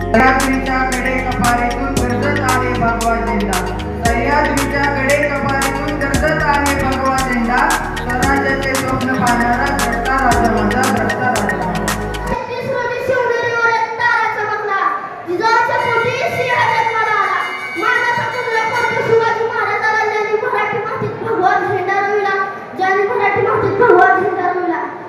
सह्याद्रीच्या कडे कपारीतून गरजत आहे भगवा झेंडा. सह्याद्रीच्या कडे कपारीतून गरजत आहे भगवा झेंडा. स्वराज्याचे स्वप्न पाहणारा भ्रष्टा राजा माझा, भ्रष्टा राजा माझा.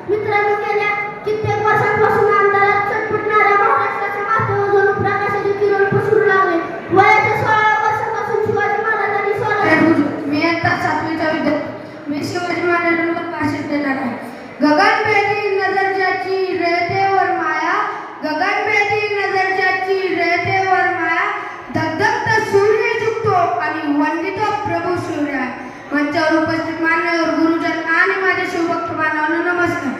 मित्रांनो, गेल्या कित्येक वर्षांपासून अंधारात चटपटणाऱ्या महाराष्ट्राच्या माथ्यावर प्रकाशाचे किरण पसरू लागले. वयाच्या 16 वर्षापासून शिवाजी महाराजांनी स्वराज्य. मी आता 7वीचा विद्यार्थी. मी शिवाजी महाराजांवर भाषण देणार आहे. गगनभेदी नजर ज्याची रेतेवर माया, गगनभेदी नजर ज्याची रेतेवर माया, धगधगत सूर्य झुकतो आणि वंदितो प्रभू सूर्य. मंचावर उपस्थित मान्यवर गुरुजन आणि माझे शिवभक्त बांधवांनो नमस्कार.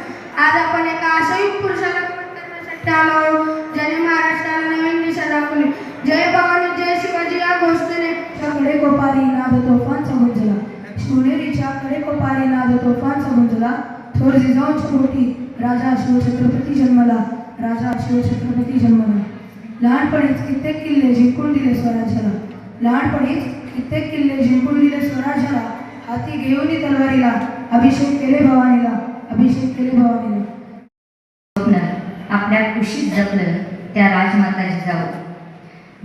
आज आपण एका अशा पुरुषाला करण्यासाठी आलो आहोत ज्याने महाराष्ट्राला नवीन दिशा दाखवली. जय भवानी जय शिवाजी या घोषणेने कडे कोपारी नाद तोफांचा गुंजला, शिवनेरीच्या कडे कोपारी नाद तोफांचा गुंजला. थोर जिजाऊच्या पोटी राजा शिवछत्रपती जन्मला, राजा शिवछत्रपती जन्मला. लहानपणीच कित्येक किल्ले जिंकून दिले स्वराज्याला, लहानपणीच कित्येक किल्ले जिंकून दिले स्वराज्याला. हाती घेऊन तलवारीला अभिषेक केले भवानीला, अभिषेक केले भवानीला. स्वप्न आपल्या कुशीत जपलं त्या राजमाता जिजाऊ,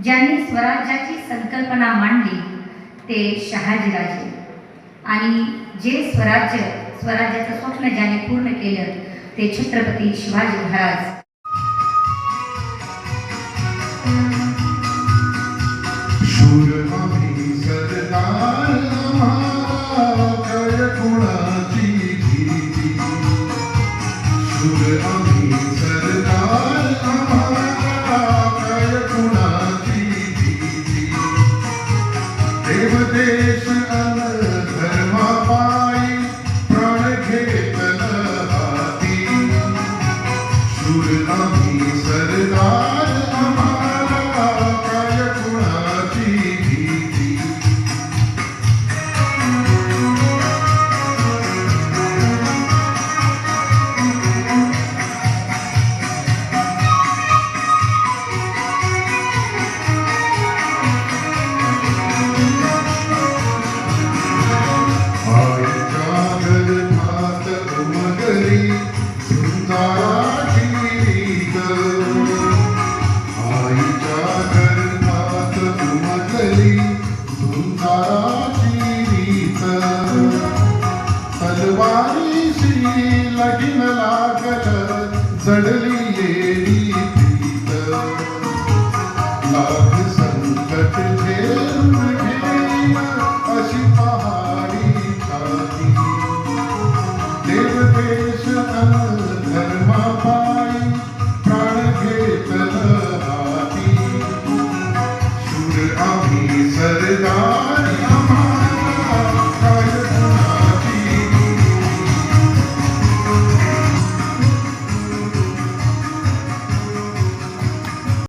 ज्यांनी स्वराज्याची संकल्पना मांडली ते शहाजीराजे. आणि जे स्वराज्याचं स्वप्न ज्याने पूर्ण केलं ते छत्रपती शिवाजी महाराज. देश अन धर्मा पायी प्राण घेतल हाती. शूर आम्ही सरदार आम्हाला काय कुणाची भीती. तलवारीशी लगीन लागल जडली येरी प्रीत. लाभ संकट